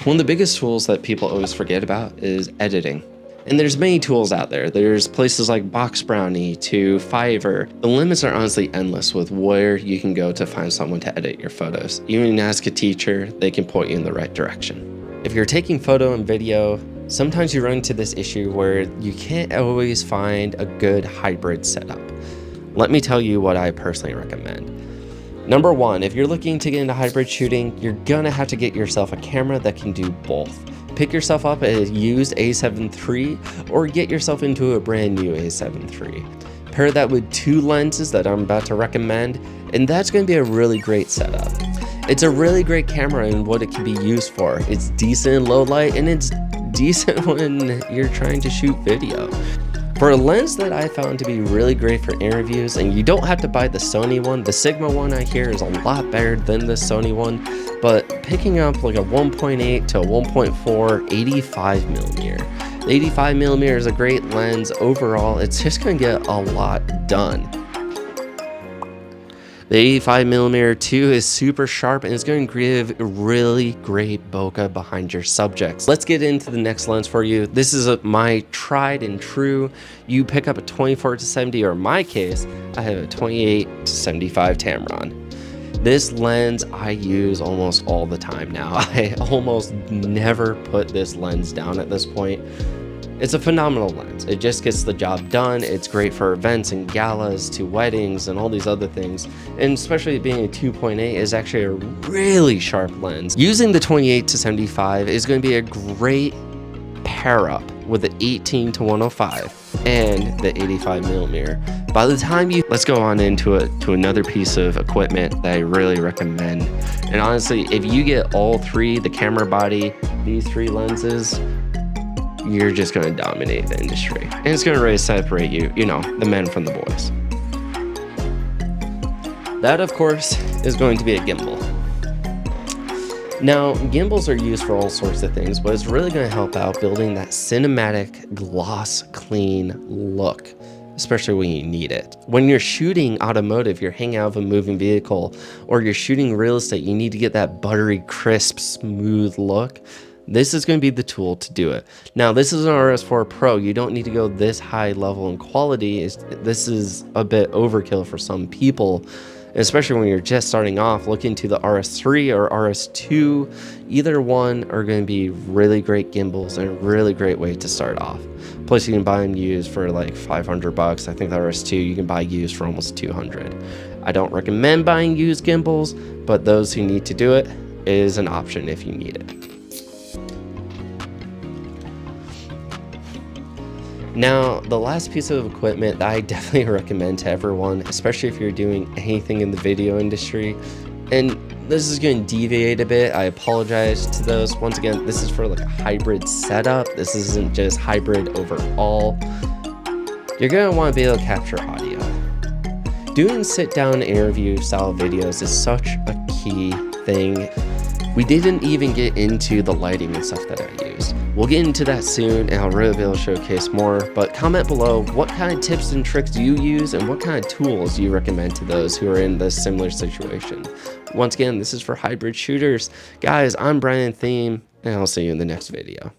One of the biggest tools that people always forget about is editing. And there's many tools out there. There's places like Box Brownie to Fiverr. The limits are honestly endless with where you can go to find someone to edit your photos. Even ask a teacher, they can point you in the right direction. If you're taking photo and video, sometimes you run into this issue where you can't always find a good hybrid setup. Let me tell you what I personally recommend. Number one, if you're looking to get into hybrid shooting, you're gonna have to get yourself a camera that can do both. Pick yourself up a used A7 III or get yourself into a brand new A7 III. Pair that with 2 lenses that I'm about to recommend, and that's gonna be a really great setup. It's a really great camera and what it can be used for. It's decent in low light and it's decent when you're trying to shoot video. For a lens that I found to be really great for interviews, and you don't have to buy the Sony one, the Sigma one I hear is a lot better than the Sony one, but picking up like a 1.8 to a 1.4 85mm. The 85mm is a great lens overall, it's just gonna get a lot done. The 85mm too is super sharp and it's going to give really great bokeh behind your subjects. Let's get into the next lens for you. This is my tried and true. You pick up a 24-70, or in my case, I have a 28-75 Tamron. This lens I use almost all the time now. I almost never put this lens down at this point. It's a phenomenal lens. It just gets the job done. It's great for events and galas to weddings and all these other things. And especially being a 2.8 is actually a really sharp lens. Using the 28-75 is going to be a great pair up with the 18-105 and the 85mm. By the time let's go on into another piece of equipment that I really recommend. And honestly, if you get all three, the camera body, these 3 lenses, you're just going to dominate the industry. And it's going to really separate you, the men from the boys. That, of course, is going to be a gimbal. Now, gimbals are used for all sorts of things, but it's really going to help out building that cinematic, gloss, clean look, especially when you need it. When you're shooting automotive, you're hanging out of a moving vehicle, or you're shooting real estate, you need to get that buttery, crisp, smooth look. This is going to be the tool to do it. Now, this is an RS4 Pro. You don't need to go this high level in quality. This is a bit overkill for some people, especially when you're just starting off. Looking to the RS3 or RS2, either one are going to be really great gimbals and a really great way to start off. Plus, you can buy them used for like $500. I think the RS2 you can buy used for almost $200. I don't recommend buying used gimbals, but those who need to do it is an option if you need it. Now, the last piece of equipment that I definitely recommend to everyone, especially if you're doing anything in the video industry, and this is going to deviate a bit, I apologize to those. Once again, this is for like a hybrid setup. This isn't just hybrid overall. You're going to want to be able to capture audio. Doing sit-down interview style videos is such a key thing. We didn't even get into the lighting and stuff that I use. We'll get into that soon and I'll really be able to showcase more, but comment below what kind of tips and tricks do you use and what kind of tools do you recommend to those who are in this similar situation. Once again, this is for hybrid shooters. Guys, I'm Brian Theme and I'll see you in the next video.